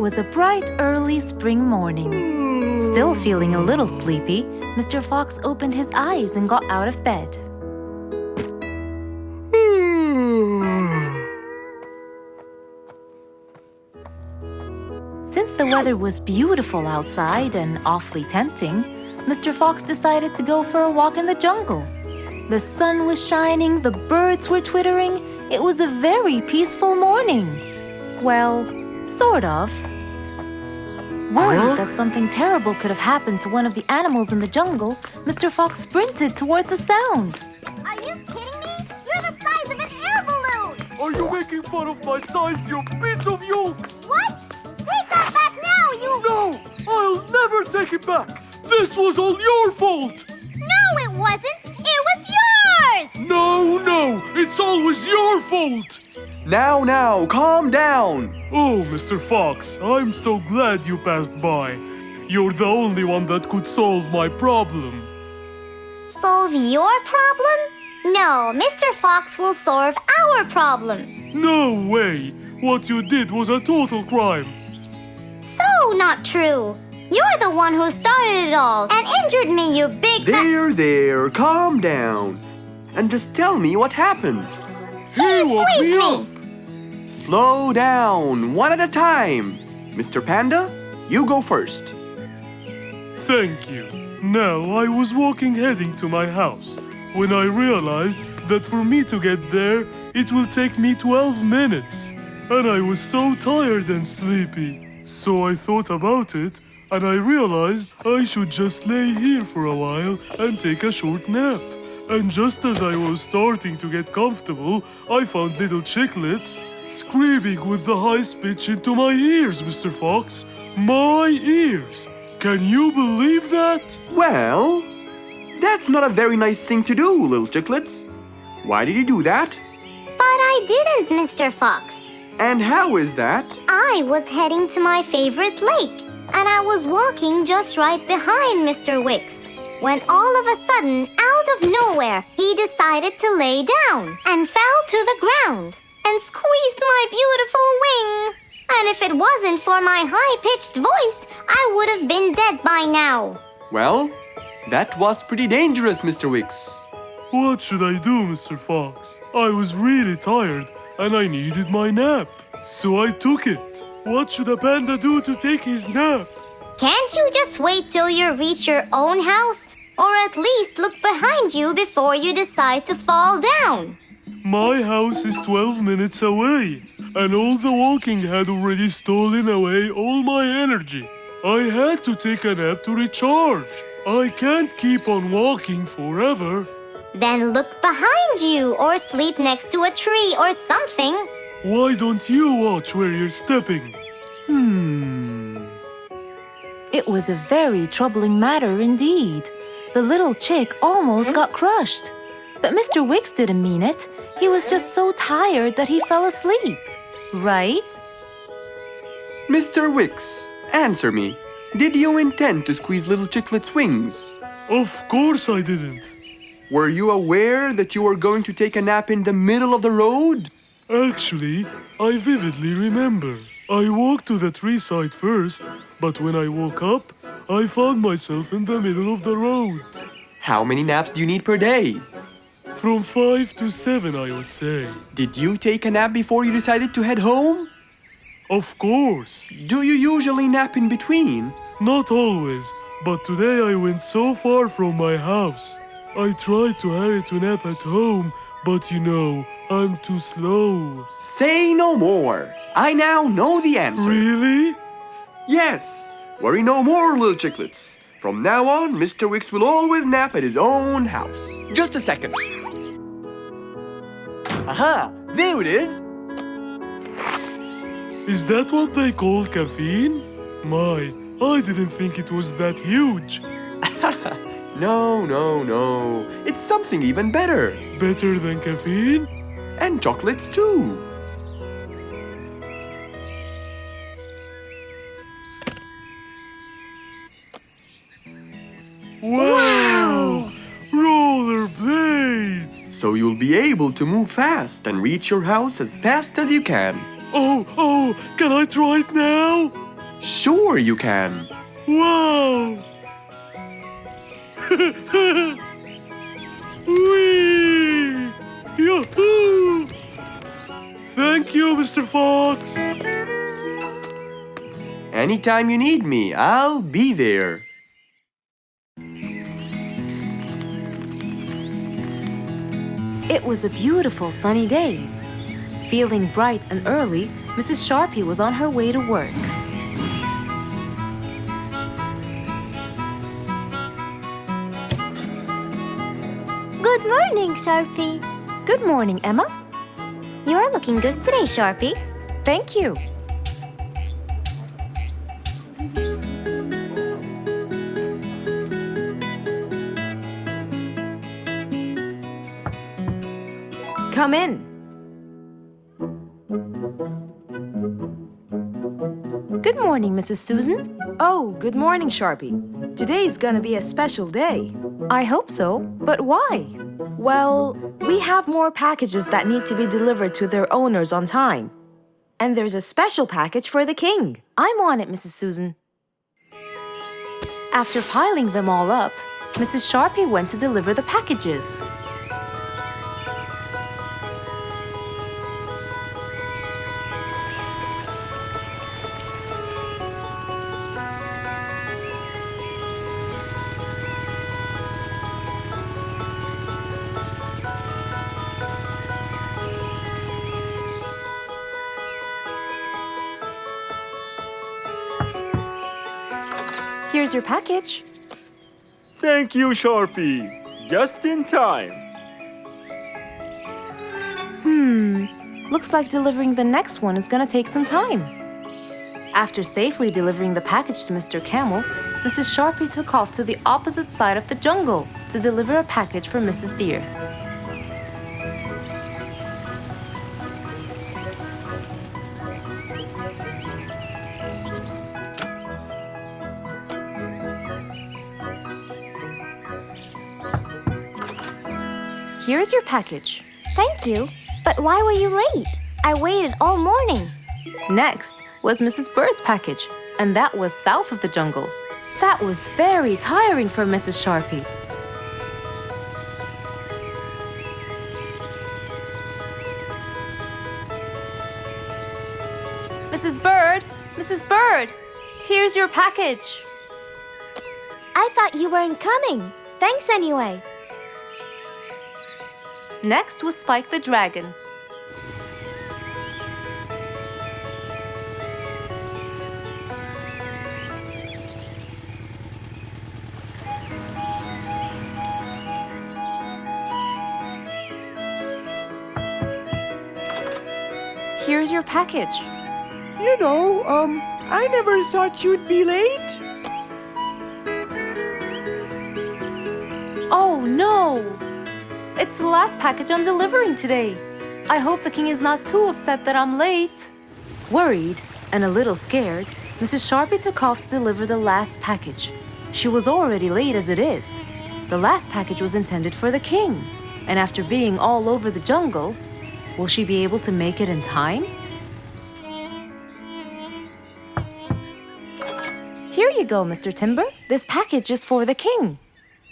was a bright, early spring morning. Still feeling a little sleepy, Mr. Fox opened his eyes and got out of bed. Since the weather was beautiful outside and awfully tempting, Mr. Fox decided to go for a walk in the jungle. The sun was shining, the birds were twittering. It was a very peaceful morning. Well, sort of. Worried that something terrible could have happened to one of the animals in the jungle, Mr. Fox sprinted towards the sound. Are you kidding me? You're the size of an air balloon! Are you making fun of my size, you piece of yolk? What? Take that back now, you... No! I'll never take it back! This was all your fault! No, it wasn't! It was yours! No! It's always your fault! Now, calm down! Oh, Mr. Fox, I'm so glad you passed by. You're the only one that could solve my problem. Solve your problem? No, Mr. Fox will solve our problem. No way! What you did was a total crime. So not true. You're the one who started it all and injured me, you big... There, calm down. And just tell me what happened. He woke me up! Slow down, one at a time. Mr. Panda, you go first. Thank you. Now, I was walking heading to my house when I realized that for me to get there, it will take me 12 minutes. And I was so tired and sleepy. So I thought about it, and I realized I should just lay here for a while and take a short nap. And just as I was starting to get comfortable, I found little chicklets screaming with the highest pitch into my ears, Mr. Fox. My ears! Can you believe that? Well, that's not a very nice thing to do, little chicklets. Why did you do that? But I didn't, Mr. Fox. And how is that? I was heading to my favorite lake, and I was walking just right behind Mr. Wicks, when all of a sudden, out of nowhere, he decided to lay down and fell to the ground and squeezed my beautiful wing. And if it wasn't for my high-pitched voice, I would have been dead by now. Well, that was pretty dangerous, Mr. Wicks. What should I do, Mr. Fox? I was really tired and I needed my nap. So I took it. What should a panda do to take his nap? Can't you just wait till you reach your own house? Or at least look behind you before you decide to fall down? My house is 12 minutes away, and all the walking had already stolen away all my energy. I had to take a nap to recharge. I can't keep on walking forever. Then look behind you or sleep next to a tree or something. Why don't you watch where you're stepping? It was a very troubling matter indeed. The little chick almost got crushed. But Mr. Wicks didn't mean it. He was just so tired that he fell asleep. Right? Mr. Wicks, answer me. Did you intend to squeeze little chicklet's wings? Of course I didn't. Were you aware that you were going to take a nap in the middle of the road? Actually, I vividly remember. I walked to the tree side first, but when I woke up, I found myself in the middle of the road. How many naps do you need per day? From 5 to 7, I would say. Did you take a nap before you decided to head home? Of course. Do you usually nap in between? Not always, but today I went so far from my house. I tried to hurry to nap at home, but you know, I'm too slow. Say no more. I now know the answer. Really? Yes. Worry no more, little chicklets. From now on, Mr. Wicks will always nap at his own house. Just a second. Aha! There it is! Is that what they call caffeine? My, I didn't think it was that huge. No. It's something even better. Better than caffeine? And chocolates too. Wow! Rollerblades! So you'll be able to move fast and reach your house as fast as you can. Oh, can I try it now? Sure you can. Wow! Whee! Yoo-hoo! Thank you, Mr. Fox. Anytime you need me, I'll be there. It was a beautiful sunny day. Feeling bright and early, Mrs. Sharpie was on her way to work. Good morning, Sharpie. Good morning, Emma. You're looking good today, Sharpie. Thank you. Come in. Good morning, Mrs. Susan. Oh, good morning, Sharpie. Today's gonna be a special day. I hope so, but why? Well, we have more packages that need to be delivered to their owners on time. And there's a special package for the king. I'm on it, Mrs. Susan. After piling them all up, Mrs. Sharpie went to deliver the packages. Here's your package. Thank you, Sharpie. Just in time. Looks like delivering the next one is gonna take some time. After safely delivering the package to Mr. Camel, Mrs. Sharpie took off to the opposite side of the jungle to deliver a package for Mrs. Deer. Here's your package. Thank you. But why were you late? I waited all morning. Next was Mrs. Bird's package, and that was south of the jungle. That was very tiring for Mrs. Sharpie. Mrs. Bird! Mrs. Bird! Here's your package. I thought you weren't coming. Thanks anyway. Next was Spike the Dragon. Here's your package. You know, I never thought you'd be late. Oh no! It's the last package I'm delivering today. I hope the king is not too upset that I'm late. Worried and a little scared, Mrs. Sharpie took off to deliver the last package. She was already late as it is. The last package was intended for the king, and after being all over the jungle, will she be able to make it in time? Here you go, Mr. Timber. This package is for the king.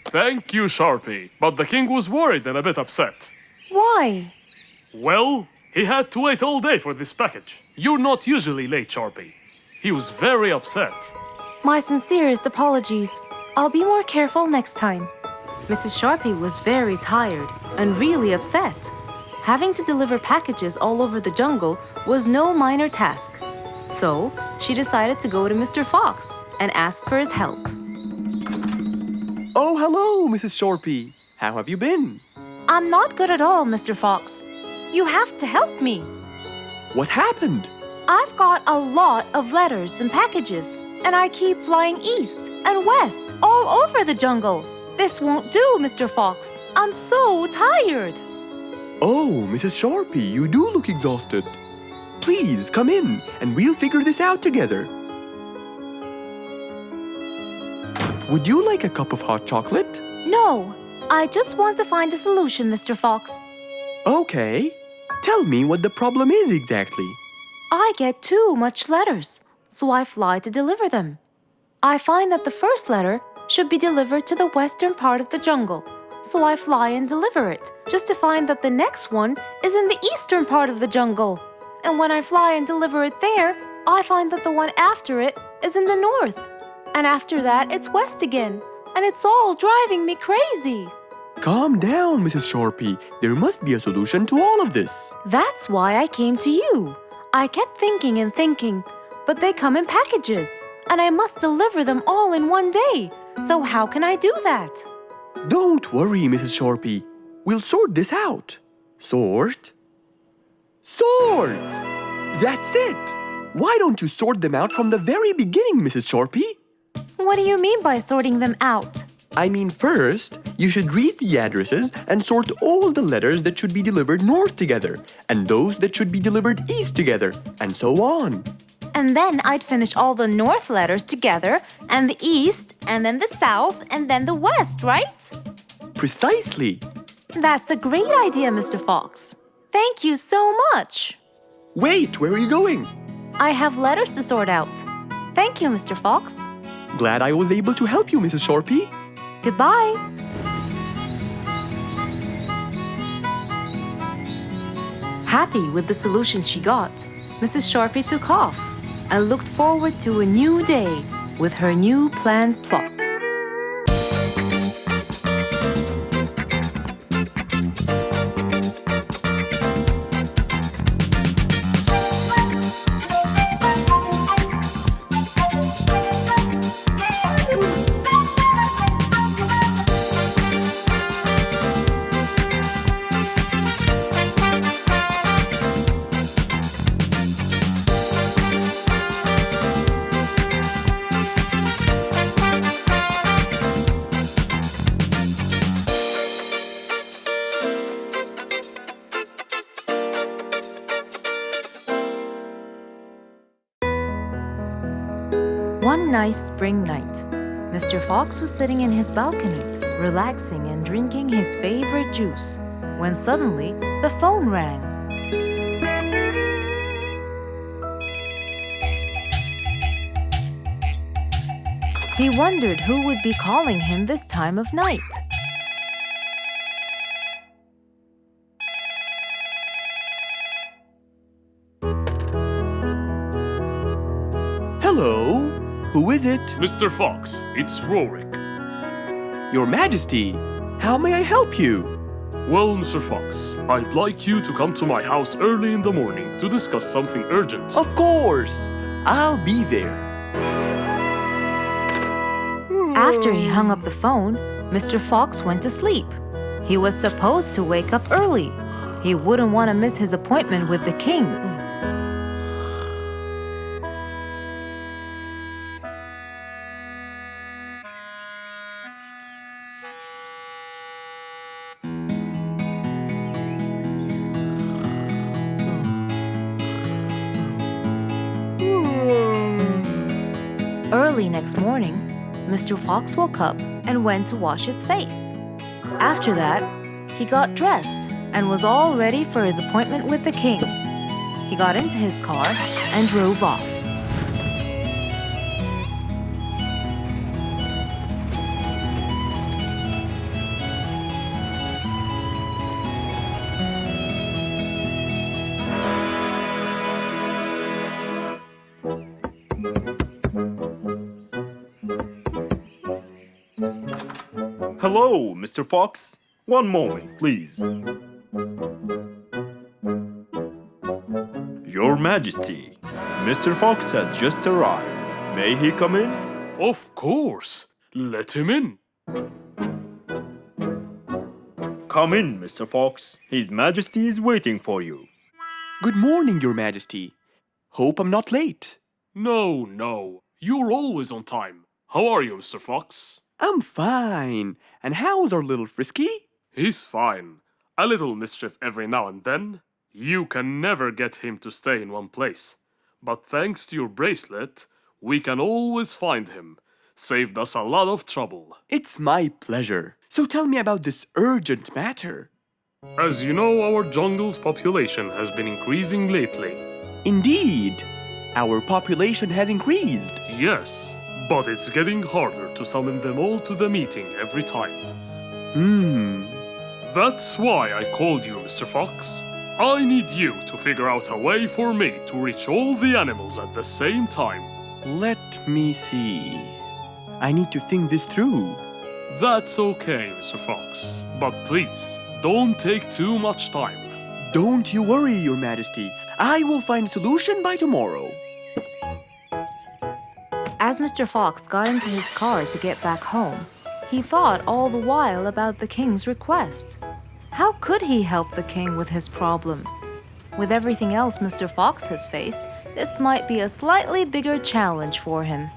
Thank you, Sharpie. But the king was worried and a bit upset. Why? Well, he had to wait all day for this package. You're not usually late, Sharpie. He was very upset. My sincerest apologies. I'll be more careful next time. Mrs. Sharpie was very tired and really upset. Having to deliver packages all over the jungle was no minor task. So, she decided to go to Mr. Fox and ask for his help. Oh, hello, Mrs. Sharpie. How have you been? I'm not good at all, Mr. Fox. You have to help me. What happened? I've got a lot of letters and packages, and I keep flying east and west all over the jungle. This won't do, Mr. Fox. I'm so tired. Oh, Mrs. Sharpie, you do look exhausted. Please, come in, and we'll figure this out together. Would you like a cup of hot chocolate? No, I just want to find a solution, Mr. Fox. Okay. Tell me what the problem is exactly. I get too much letters, so I fly to deliver them. I find that the first letter should be delivered to the western part of the jungle, so I fly and deliver it, just to find that the next one is in the eastern part of the jungle. And when I fly and deliver it there, I find that the one after it is in the north. And after that, it's west again. And it's all driving me crazy. Calm down, Mrs. Sharpie. There must be a solution to all of this. That's why I came to you. I kept thinking and thinking, but they come in packages, and I must deliver them all in one day. So how can I do that? Don't worry, Mrs. Sharpie. We'll sort this out. Sort? Sort! That's it! Why don't you sort them out from the very beginning, Mrs. Sharpie? What do you mean by sorting them out? I mean, first, you should read the addresses and sort all the letters that should be delivered north together, and those that should be delivered east together, and so on. And then I'd finish all the north letters together, and the east, and then the south, and then the west, right? Precisely. That's a great idea, Mr. Fox. Thank you so much. Wait, where are you going? I have letters to sort out. Thank you, Mr. Fox. Glad I was able to help you, Mrs. Sharpie. Goodbye. Happy with the solution she got, Mrs. Sharpie took off and looked forward to a new day with her new planned plot. One nice spring night, Mr. Fox was sitting in his balcony, relaxing and drinking his favorite juice, when suddenly the phone rang. He wondered who would be calling him this time of night. Hello? Who is it? Mr. Fox, it's Rorik. Your Majesty, how may I help you? Well, Mr. Fox, I'd like you to come to my house early in the morning to discuss something urgent. Of course! I'll be there. After he hung up the phone, Mr. Fox went to sleep. He was supposed to wake up early. He wouldn't want to miss his appointment with the king. Early next morning, Mr. Fox woke up and went to wash his face. After that, he got dressed and was all ready for his appointment with the king. He got into his car and drove off. Hello, Mr. Fox. One moment, please. Your Majesty, Mr. Fox has just arrived. May he come in? Of course. Let him in. Come in, Mr. Fox. His Majesty is waiting for you. Good morning, Your Majesty. Hope I'm not late. No. You're always on time. How are you, Mr. Fox? I'm fine. And how's our little Frisky? He's fine. A little mischief every now and then. You can never get him to stay in one place. But thanks to your bracelet, we can always find him. Saved us a lot of trouble. It's my pleasure. So tell me about this urgent matter. As you know, our jungle's population has been increasing lately. Indeed. Our population has increased. Yes, but it's getting harder to summon them all to the meeting every time. That's why I called you, Mr. Fox. I need you to figure out a way for me to reach all the animals at the same time. Let me see. I need to think this through. That's okay, Mr. Fox. But please, don't take too much time. Don't you worry, Your Majesty. I will find a solution by tomorrow. As Mr. Fox got into his car to get back home, he thought all the while about the king's request. How could he help the king with his problem? With everything else Mr. Fox has faced, this might be a slightly bigger challenge for him.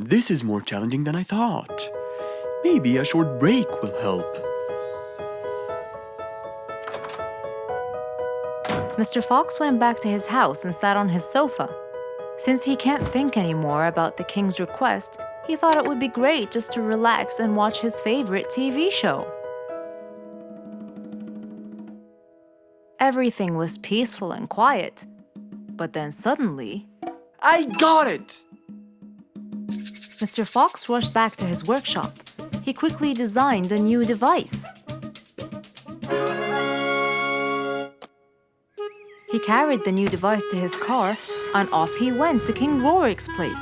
This is more challenging than I thought. Maybe a short break will help. Mr. Fox went back to his house and sat on his sofa. Since he can't think anymore about the king's request, he thought it would be great just to relax and watch his favorite TV show. Everything was peaceful and quiet. But then suddenly, I got it! Mr. Fox rushed back to his workshop. He quickly designed a new device. He carried the new device to his car, and off he went to King Rorik's place.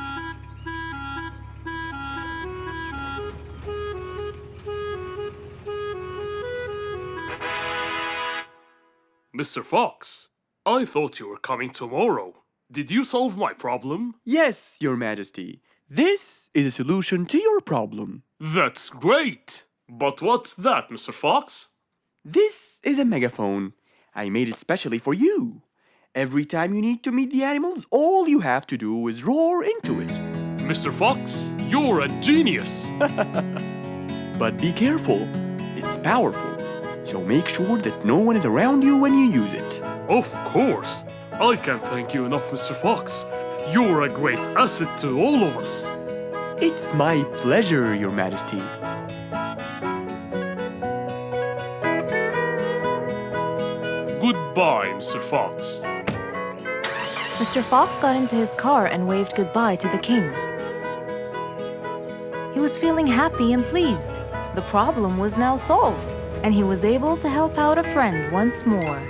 Mr. Fox, I thought you were coming tomorrow. Did you solve my problem? Yes, Your Majesty. This is a solution to your problem. That's great! But what's that, Mr. Fox? This is a megaphone. I made it specially for you. Every time you need to meet the animals, all you have to do is roar into it. Mr. Fox, you're a genius! But be careful. It's powerful. So make sure that no one is around you when you use it. Of course! I can't thank you enough, Mr. Fox. You're a great asset to all of us. It's my pleasure, Your Majesty. Goodbye, Mr. Fox. Mr. Fox got into his car and waved goodbye to the king. He was feeling happy and pleased. The problem was now solved, and he was able to help out a friend once more.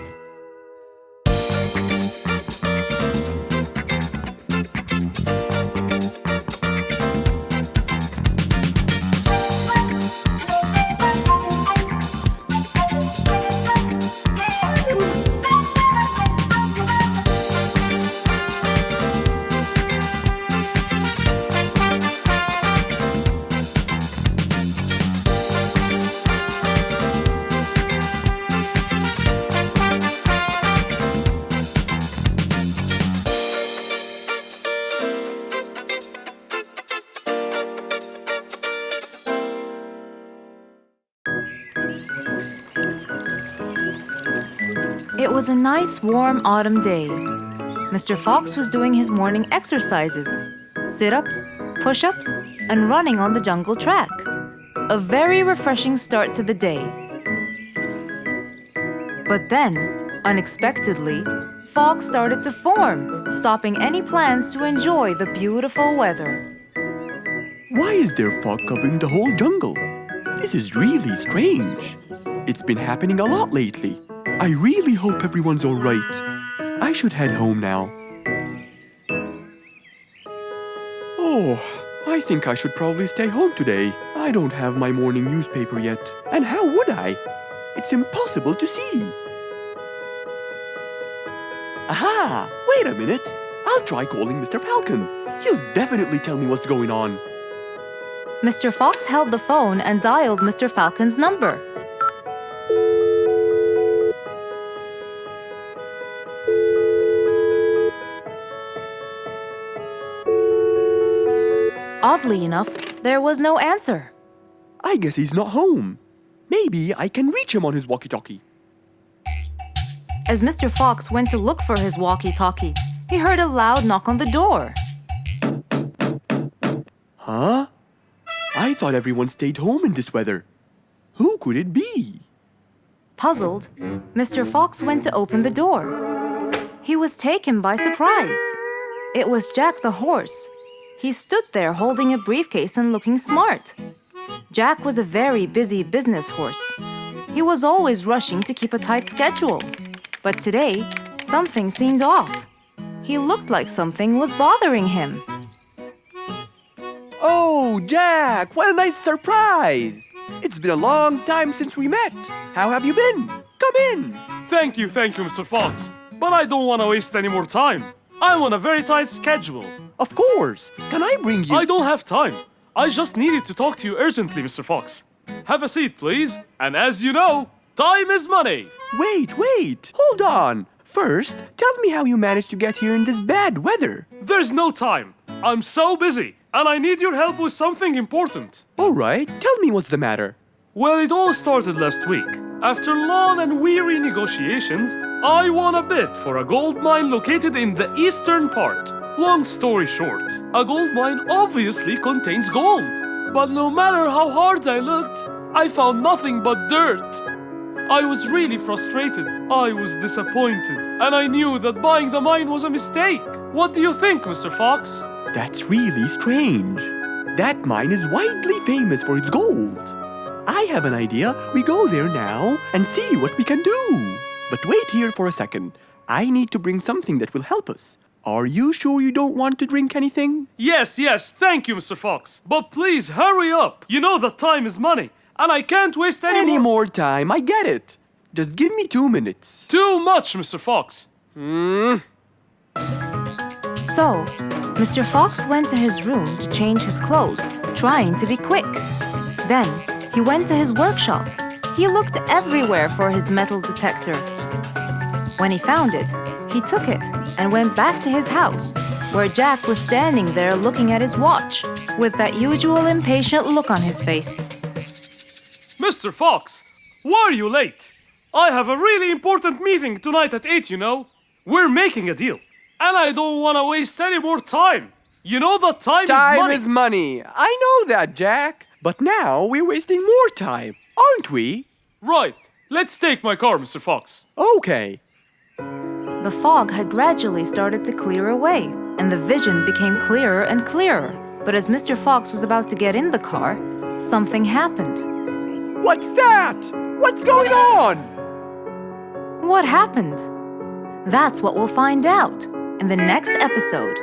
It was a nice warm autumn day. Mr. Fox was doing his morning exercises, sit-ups, push-ups, and running on the jungle track. A very refreshing start to the day. But then, unexpectedly, fog started to form, stopping any plans to enjoy the beautiful weather. Why is there fog covering the whole jungle? This is really strange. It's been happening a lot lately. I really hope everyone's all right. I should head home now. Oh, I think I should probably stay home today. I don't have my morning newspaper yet. And how would I? It's impossible to see. Aha! Wait a minute. I'll try calling Mr. Falcon. He'll definitely tell me what's going on. Mr. Fox held the phone and dialed Mr. Falcon's number. Oddly enough, there was no answer. I guess he's not home. Maybe I can reach him on his walkie-talkie. As Mr. Fox went to look for his walkie-talkie, he heard a loud knock on the door. Huh? I thought everyone stayed home in this weather. Who could it be? Puzzled, Mr. Fox went to open the door. He was taken by surprise. It was Jack the horse. He stood there holding a briefcase and looking smart. Jack was a very busy business horse. He was always rushing to keep a tight schedule. But today, something seemed off. He looked like something was bothering him. Oh, Jack, what a nice surprise! It's been a long time since we met. How have you been? Come in. Thank you, Mr. Fox. But I don't want to waste any more time. I'm on a very tight schedule. Of course. Can I bring you... I don't have time. I just needed to talk to you urgently, Mr. Fox. Have a seat, please. And as you know, time is money. Wait. Hold on. First, tell me how you managed to get here in this bad weather. There's no time. I'm so busy, and I need your help with something important. All right, tell me what's the matter. Well, it all started last week. After long and weary negotiations, I won a bid for a gold mine located in the eastern part. Long story short, a gold mine obviously contains gold. But no matter how hard I looked, I found nothing but dirt. I was really frustrated. I was disappointed. And I knew that buying the mine was a mistake. What do you think, Mr. Fox? That's really strange. That mine is widely famous for its gold. I have an idea. We go there now and see what we can do. But wait here for a second. I need to bring something that will help us. Are you sure you don't want to drink anything? Yes, thank you, Mr. Fox. But please, hurry up. You know that time is money, and I can't waste any more time. I get it. Just give me 2 minutes. Too much, Mr. Fox. So, Mr. Fox went to his room to change his clothes, trying to be quick. Then, he went to his workshop. He looked everywhere for his metal detector. When he found it, he took it and went back to his house, where Jack was standing there looking at his watch, with that usual impatient look on his face. Mr. Fox, why are you late? I have a really important meeting tonight at 8, you know. We're making a deal, and I don't want to waste any more time. You know that time is money. Time is money. I know that, Jack. But now we're wasting more time, aren't we? Right. Let's take my car, Mr. Fox. Okay. The fog had gradually started to clear away, and the vision became clearer and clearer. But as Mr. Fox was about to get in the car, something happened. What's that? What's going on? What happened? That's what we'll find out in the next episode.